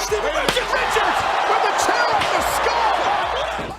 Stevie Richards with the chair off the skull!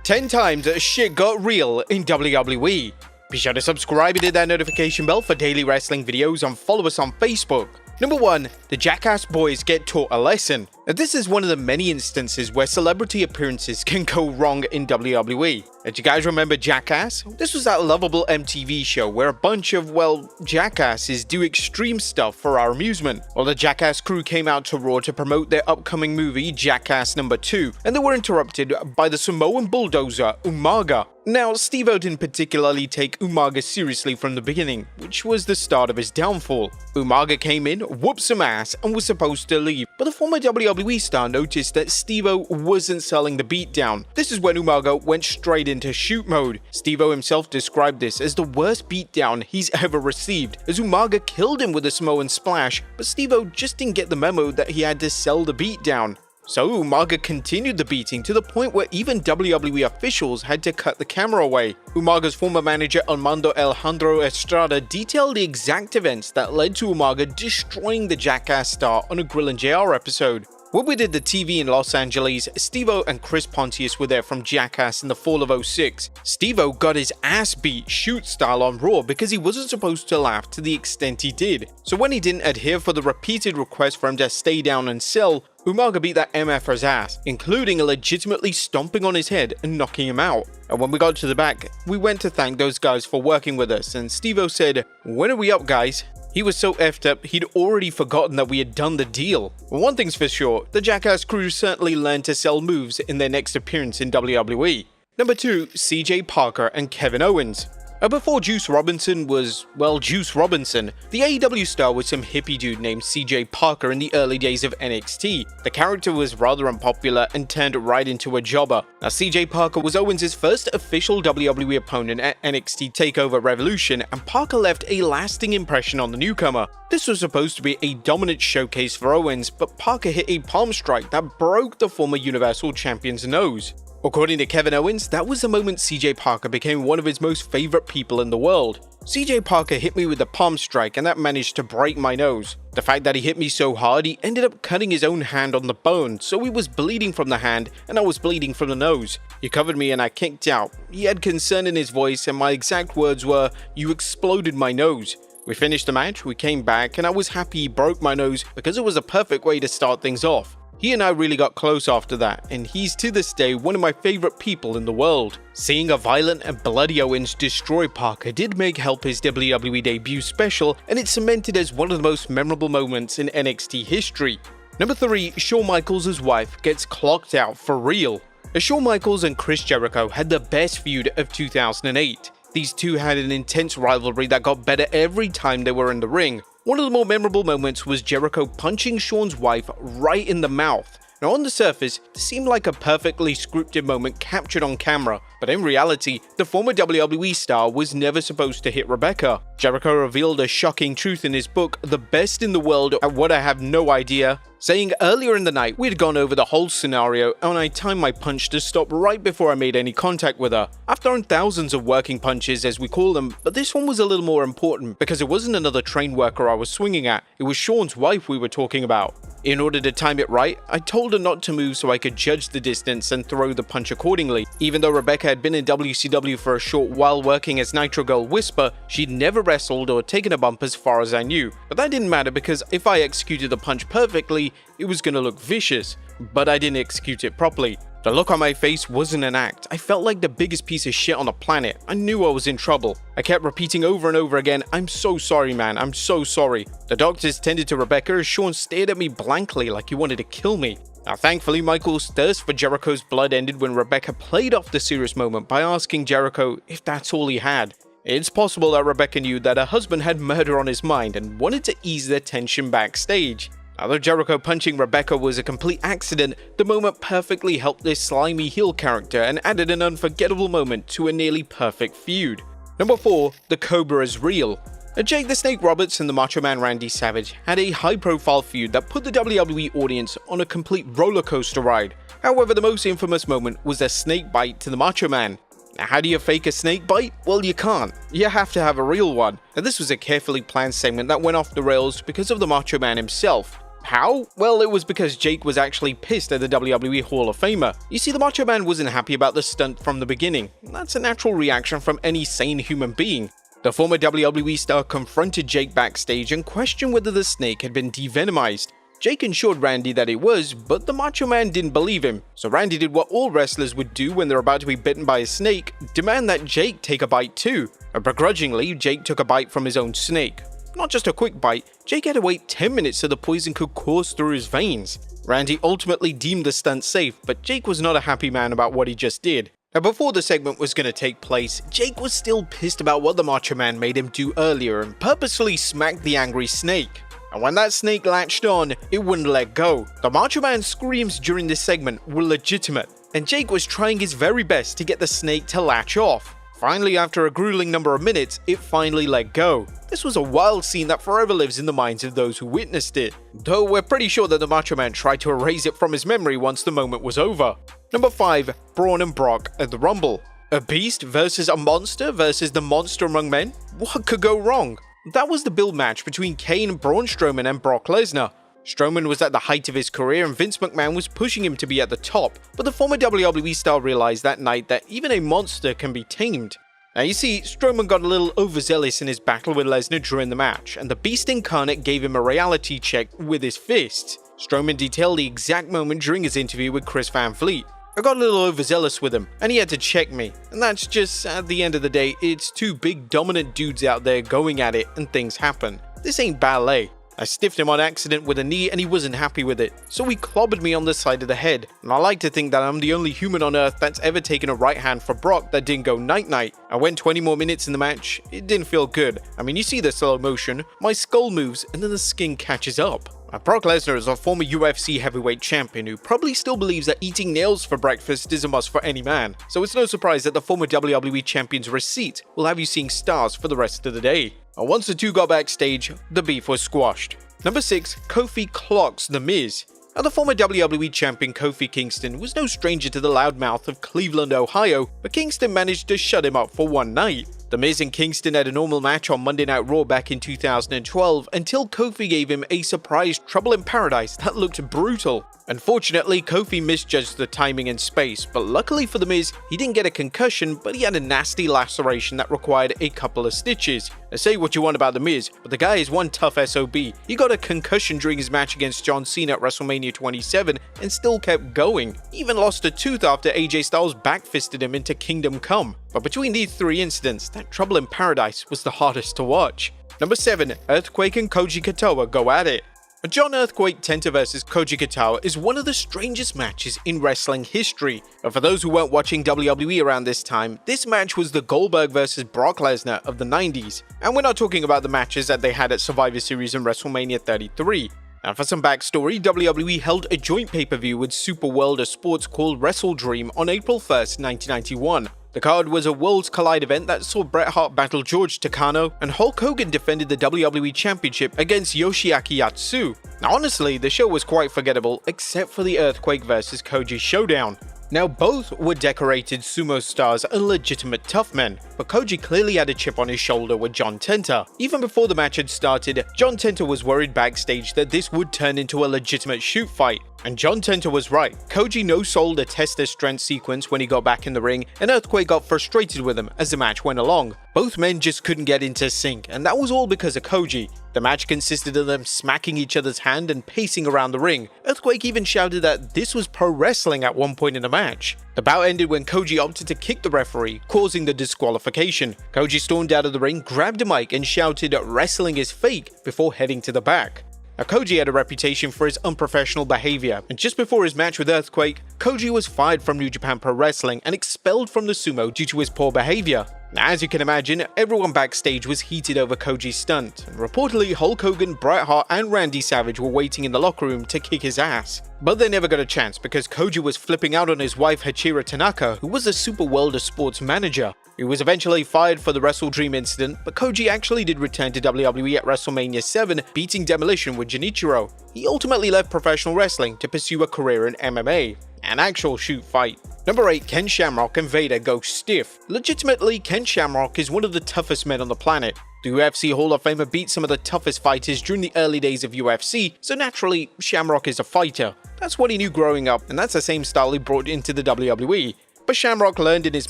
10 times shit got real in WWE. Be sure to subscribe and hit that notification bell for daily wrestling videos and follow us on Facebook. Number 1. The Jackass Boys get taught a lesson. Now, this is one of the many instances where celebrity appearances can go wrong in WWE. Do you guys remember Jackass? This was that lovable MTV show where a bunch of, well, jackasses do extreme stuff for our amusement. Well, the Jackass crew came out to Raw to promote their upcoming movie, Jackass Number 2, and they were interrupted by the Samoan bulldozer, Umaga. Now, Steve-O didn't particularly take Umaga seriously from the beginning, which was the start of his downfall. Umaga came in, whooped some ass, and was supposed to leave, but the former WWE star noticed that Steve-O wasn't selling the beatdown. This is when Umaga went straight into shoot mode. Steve-O himself described this as the worst beatdown he's ever received, as Umaga killed him with a Samoan splash, but Steve-O just didn't get the memo that he had to sell the beatdown. So Umaga continued the beating to the point where even WWE officials had to cut the camera away. Umaga's former manager Armando Alejandro Estrada detailed the exact events that led to Umaga destroying the Jackass star on a Grill and JR episode. When we did the TV in Los Angeles, Steve-O and Chris Pontius were there from Jackass in the fall of '06. Steve-O got his ass beat shoot style on Raw because he wasn't supposed to laugh to the extent he did. So when he didn't adhere for the repeated request for him to stay down and sell, Umaga beat that MFer's ass, including legitimately stomping on his head and knocking him out. And when we got to the back, we went to thank those guys for working with us, and Steve-O said, "When are we up, guys?" He was so effed up, he'd already forgotten that we had done the deal. One thing's for sure, the Jackass crew certainly learned to sell moves in their next appearance in WWE. Number 2. CJ Parker and Kevin Owens. Before Juice Robinson was, well, Juice Robinson, the AEW star was some hippie dude named CJ Parker in the early days of NXT. The character was rather unpopular and turned right into a jobber. Now, CJ Parker was Owens' first official WWE opponent at NXT TakeOver Revolution, and Parker left a lasting impression on the newcomer. This was supposed to be a dominant showcase for Owens, but Parker hit a palm strike that broke the former Universal Champion's nose. According to Kevin Owens, that was the moment CJ Parker became one of his most favorite people in the world. CJ Parker hit me with the palm strike and that managed to break my nose. The fact that he hit me so hard, he ended up cutting his own hand on the bone, so he was bleeding from the hand and I was bleeding from the nose. He covered me and I kicked out. He had concern in his voice and my exact words were, "You exploded my nose." We finished the match, we came back, and I was happy he broke my nose because it was a perfect way to start things off. He and I really got close after that, and he's to this day one of my favorite people in the world. Seeing a violent and bloody Owens destroy Parker did make help his WWE debut special, and it's cemented as one of the most memorable moments in NXT history. Number 3. Shawn Michaels' wife gets clocked out for real. Shawn Michaels and Chris Jericho had the best feud of 2008. These two had an intense rivalry that got better every time they were in the ring. One of the more memorable moments was Jericho punching Shawn's wife right in the mouth. Now, on the surface, this seemed like a perfectly scripted moment captured on camera, but in reality, the former WWE star was never supposed to hit Rebecca. Jericho revealed a shocking truth in his book, The Best in the World at What I Have No Idea, saying earlier in the night we'd gone over the whole scenario and I timed my punch to stop right before I made any contact with her. I've thrown thousands of working punches, as we call them, but this one was a little more important because it wasn't another train worker I was swinging at, it was Shawn's wife we were talking about. In order to time it right, I told her not to move so I could judge the distance and throw the punch accordingly. Even though Rebecca had been in WCW for a short while working as Nitro Girl Whisper, she'd never wrestled or taken a bump as far as I knew. But that didn't matter because if I executed the punch perfectly, it was gonna look vicious. But I didn't execute it properly. The look on my face wasn't an act. I felt like the biggest piece of shit on the planet. I knew I was in trouble. I kept repeating over and over again, "I'm so sorry, man. I'm so sorry." The doctors tended to Rebecca as Shawn stared at me blankly like he wanted to kill me. Now, thankfully, Michael's thirst for Jericho's blood ended when Rebecca played off the serious moment by asking Jericho if that's all he had. It's possible that Rebecca knew that her husband had murder on his mind and wanted to ease the tension backstage. Although Jericho punching Rebecca was a complete accident, the moment perfectly helped this slimy heel character and added an unforgettable moment to a nearly perfect feud. Number 4. The Cobra is real. Jake the Snake Roberts and the Macho Man Randy Savage had a high-profile feud that put the WWE audience on a complete roller coaster ride. However, the most infamous moment was a snake bite to the Macho Man. Now, how do you fake a snake bite? Well, you can't. You have to have a real one. Now, this was a carefully planned segment that went off the rails because of the Macho Man himself. How? Well, it was because Jake was actually pissed at the WWE Hall of Famer. You see, the Macho Man wasn't happy about the stunt from the beginning. That's a natural reaction from any sane human being. The former WWE star confronted Jake backstage and questioned whether the snake had been devenomized. Jake assured Randy that it was, but the Macho Man didn't believe him. So Randy did what all wrestlers would do when they're about to be bitten by a snake, demand that Jake take a bite too. And begrudgingly, Jake took a bite from his own snake. Not just a quick bite, Jake had to wait 10 minutes so the poison could course through his veins. Randy ultimately deemed the stunt safe, but Jake was not a happy man about what he just did. Now, before the segment was going to take place, Jake was still pissed about what the Macho Man made him do earlier and purposefully smacked the angry snake. And when that snake latched on, it wouldn't let go. The Macho Man's screams during this segment were legitimate, and Jake was trying his very best to get the snake to latch off. Finally, after a grueling number of minutes, it finally let go. This was a wild scene that forever lives in the minds of those who witnessed it, though we're pretty sure that the Macho Man tried to erase it from his memory once the moment was over. Number 5. Braun and Brock at the Rumble. A beast versus a monster versus the monster among men? What could go wrong? That was the build match between Kane, Braun Strowman and Brock Lesnar. Strowman was at the height of his career and Vince McMahon was pushing him to be at the top, but the former WWE star realized that night that even a monster can be tamed. Now you see, Strowman got a little overzealous in his battle with Lesnar during the match, and the Beast Incarnate gave him a reality check with his fists. Strowman detailed the exact moment during his interview with Chris Van Vliet. I got a little overzealous with him, and he had to check me, and that's just, at the end of the day, it's two big dominant dudes out there going at it and things happen. This ain't ballet. I stiffed him on accident with a knee and he wasn't happy with it, so he clobbered me on the side of the head, and I like to think that I'm the only human on earth that's ever taken a right hand for Brock that didn't go night-night. I went 20 more minutes in the match, it didn't feel good. I mean, you see the slow motion, my skull moves and then the skin catches up. Brock Lesnar is a former UFC heavyweight champion who probably still believes that eating nails for breakfast is a must for any man, so it's no surprise that the former WWE champion's receipt will have you seeing stars for the rest of the day. And once the two got backstage, the beef was squashed. Number 6. Kofi clocks The Miz. Now, the former WWE champion Kofi Kingston was no stranger to the loudmouth of Cleveland, Ohio, but Kingston managed to shut him up for one night. The Miz and Kingston had a normal match on Monday Night Raw back in 2012 until Kofi gave him a surprise Trouble in Paradise that looked brutal. Unfortunately, Kofi misjudged the timing and space, but luckily for The Miz, he didn't get a concussion, but he had a nasty laceration that required a couple of stitches. Now, say what you want about The Miz, but the guy is one tough SOB. He got a concussion during his match against John Cena at WrestleMania 27 and still kept going. He even lost a tooth after AJ Styles backfisted him into Kingdom Come. But between these three incidents, that Trouble in Paradise was the hardest to watch. Number 7. Earthquake and Koji Katoa go at it. John Earthquake Tenta vs Koji Katoa is one of the strangest matches in wrestling history. But for those who weren't watching WWE around this time, this match was the Goldberg vs Brock Lesnar of the 90s. And we're not talking about the matches that they had at Survivor Series and WrestleMania 33. Now, for some backstory, WWE held a joint pay-per-view with Super World of Sports called Wrestle Dream on April 1st, 1991. The card was a Worlds Collide event that saw Bret Hart battle George Takano, and Hulk Hogan defended the WWE Championship against Yoshiaki Yatsu. Now honestly, the show was quite forgettable, except for the Earthquake vs Koji showdown. Now both were decorated sumo stars and legitimate tough men, but Koji clearly had a chip on his shoulder with John Tenta. Even before the match had started, John Tenta was worried backstage that this would turn into a legitimate shoot fight. And John Tenta was right. Koji no-sold a test their strength sequence when he got back in the ring, and Earthquake got frustrated with him as the match went along. Both men just couldn't get into sync, and that was all because of Koji. The match consisted of them smacking each other's hand and pacing around the ring. Earthquake even shouted that this was pro wrestling at one point in the match. The bout ended when Koji opted to kick the referee, causing the disqualification. Koji stormed out of the ring, grabbed a mic and shouted "wrestling is fake" before heading to the back. Now, Koji had a reputation for his unprofessional behavior, and just before his match with Earthquake, Koji was fired from New Japan Pro Wrestling and expelled from the sumo due to his poor behavior. Now, as you can imagine, everyone backstage was heated over Koji's stunt, and reportedly Hulk Hogan, Bret Hart and Randy Savage were waiting in the locker room to kick his ass. But they never got a chance because Koji was flipping out on his wife Hachira Tanaka, who was a Super World of Sports manager. He was eventually fired for the Wrestle Dream incident, but Koji actually did return to WWE at WrestleMania 7, beating Demolition with Genichiro. He ultimately left professional wrestling to pursue a career in MMA, an actual shoot fight. Number 8. Ken Shamrock and Vader go stiff. Legitimately, Ken Shamrock is one of the toughest men on the planet. The UFC Hall of Famer beat some of the toughest fighters during the early days of UFC, so naturally, Shamrock is a fighter. That's what he knew growing up, and that's the same style he brought into the WWE. But Shamrock learned in his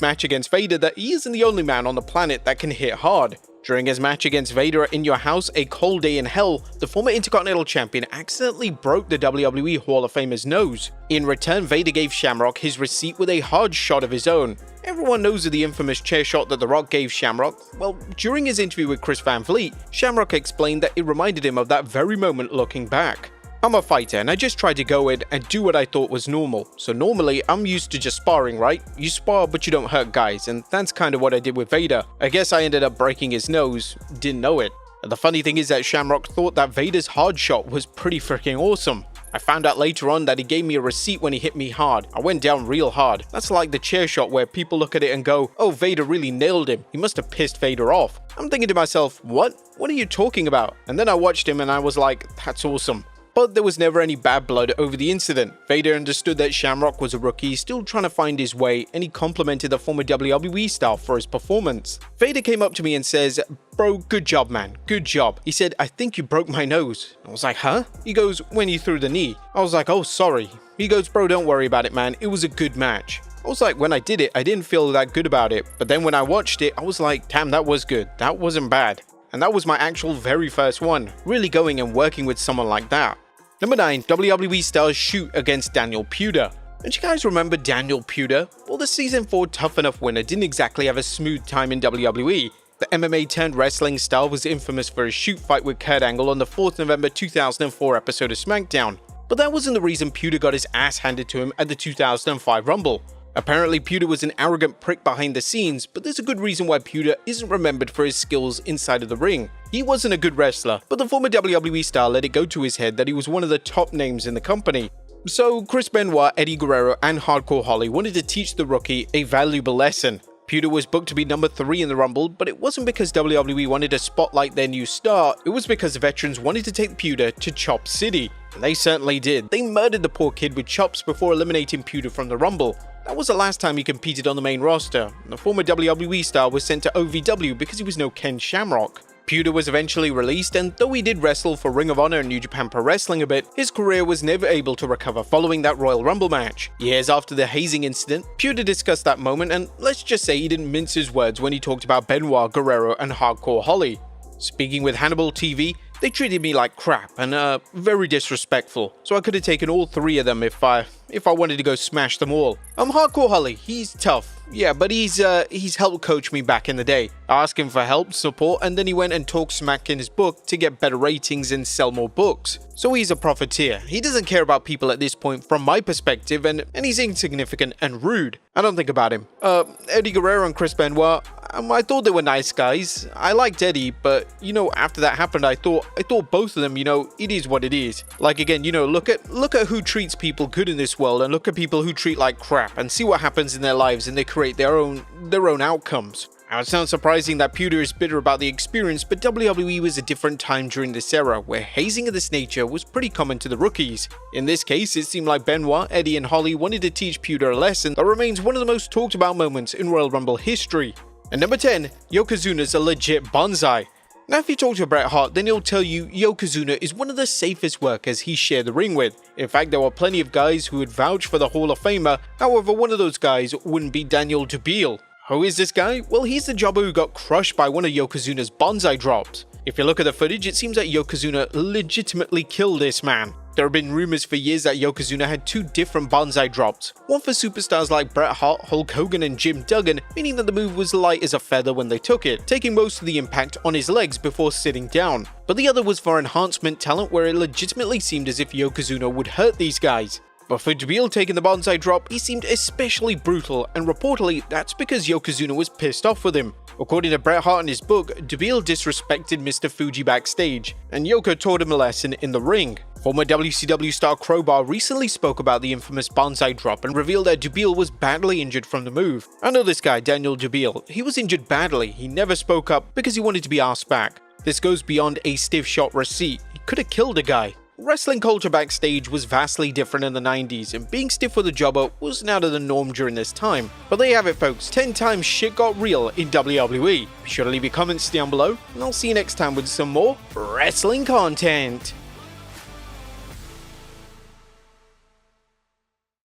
match against Vader that he isn't the only man on the planet that can hit hard. During his match against Vader in Your House, A Cold Day in Hell, the former Intercontinental Champion accidentally broke the WWE Hall of Famer's nose. In return, Vader gave Shamrock his receipt with a hard shot of his own. Everyone knows of the infamous chair shot that The Rock gave Shamrock. Well, during his interview with Chris Van Vliet, Shamrock explained that it reminded him of that very moment looking back. I'm a fighter and I just tried to go in and do what I thought was normal. So normally I'm used to just sparring, right? You spar but you don't hurt guys, and that's kind of what I did with Vader. I guess I ended up breaking his nose, didn't know it. And the funny thing is that Shamrock thought that Vader's hard shot was pretty freaking awesome. I found out later on that he gave me a receipt when he hit me hard. I went down real hard. That's like the chair shot where people look at it and go, oh, Vader really nailed him. He must have pissed Vader off. I'm thinking to myself, what? What are you talking about? And then I watched him and I was like, that's awesome. But there was never any bad blood over the incident. Vader understood that Shamrock was a rookie, still trying to find his way, and he complimented the former WWE star for his performance. Vader came up to me and says, bro, good job, man, good job. He said, I think you broke my nose. I was like, huh? He goes, when you threw the knee. I was like, oh, sorry. He goes, bro, don't worry about it, man. It was a good match. I was like, when I did it, I didn't feel that good about it. But then when I watched it, I was like, damn, that was good. That wasn't bad. And that was my actual very first one, really going and working with someone like that. Number 9, WWE stars shoot against Daniel Puder. Don't you guys remember Daniel Puder? Well, the Season 4 Tough Enough winner didn't exactly have a smooth time in WWE. The MMA-turned-wrestling star was infamous for his shoot fight with Kurt Angle on the 4th November 2004 episode of SmackDown. But that wasn't the reason Puder got his ass handed to him at the 2005 Rumble. Apparently, Puder was an arrogant prick behind the scenes, but there's a good reason why Puder isn't remembered for his skills inside of the ring. He wasn't a good wrestler, but the former WWE star let it go to his head that he was one of the top names in the company. So Chris Benoit, Eddie Guerrero, and Hardcore Holly wanted to teach the rookie a valuable lesson. Puder was booked to be number 3 in the Rumble, but it wasn't because WWE wanted to spotlight their new star, it was because the veterans wanted to take Puder to Chop City. And they certainly did. They murdered the poor kid with chops before eliminating Puder from the Rumble. That was the last time he competed on the main roster. The former WWE star was sent to OVW because he was no Ken Shamrock. Puder was eventually released, and though he did wrestle for Ring of Honor and New Japan Pro Wrestling a bit, his career was never able to recover following that Royal Rumble match. Years after the hazing incident, Puder discussed that moment, and let's just say he didn't mince his words when he talked about Benoit, Guerrero, and Hardcore Holly. Speaking with Hannibal TV, they treated me like crap and very disrespectful, so I could have taken all 3 of them if I wanted to go smash them all. Hardcore Holly, he's tough, yeah, but he's helped coach me back in the day. I asked him for help, support, and then he went and talked smack in his book to get better ratings and sell more books. So he's a profiteer. He doesn't care about people at this point from my perspective, and he's insignificant and rude. I don't think about him. Eddie Guerrero and Chris Benoit, I thought they were nice guys. I liked Eddie, but after that happened, I thought both of them, it is what it is. Like again, look at who treats people good in this world and look at people who treat like crap and see what happens in their lives, and they create their own outcomes. Now, it sounds surprising that Puder is bitter about the experience, but WWE was a different time during this era where hazing of this nature was pretty common to the rookies. In this case, it seemed like Benoit, Eddie, and Holly wanted to teach Puder a lesson that remains one of the most talked about moments in Royal Rumble history. And number 10, Yokozuna's a legit bonsai. Now, if you talk to Bret Hart, then he'll tell you Yokozuna is one of the safest workers he shared the ring with. In fact, there were plenty of guys who would vouch for the Hall of Famer. However, one of those guys wouldn't be Daniel Dubiel. Who is this guy? Well, he's the jobber who got crushed by one of Yokozuna's bonsai drops. If you look at the footage, it seems that Yokozuna legitimately killed this man. There have been rumors for years that Yokozuna had 2 different bonsai drops. One for superstars like Bret Hart, Hulk Hogan, and Jim Duggan, meaning that the move was light as a feather when they took it, taking most of the impact on his legs before sitting down. But the other was for enhancement talent, where it legitimately seemed as if Yokozuna would hurt these guys. But for Dubiel taking the bonsai drop, he seemed especially brutal, and reportedly that's because Yokozuna was pissed off with him. According to Bret Hart in his book, Dubiel disrespected Mr. Fuji backstage, and Yoko taught him a lesson in the ring. Former WCW star Crowbar recently spoke about the infamous bonsai drop and revealed that Dubiel was badly injured from the move. I know this guy, Daniel Dubiel. He was injured badly. He never spoke up because he wanted to be asked back. This goes beyond a stiff shot receipt. He could have killed a guy. Wrestling culture backstage was vastly different in the 90s, and being stiff with a jobber wasn't out of the norm during this time. But there you have it folks, 10 times shit got real in WWE. Be sure to leave your comments down below, and I'll see you next time with some more wrestling content.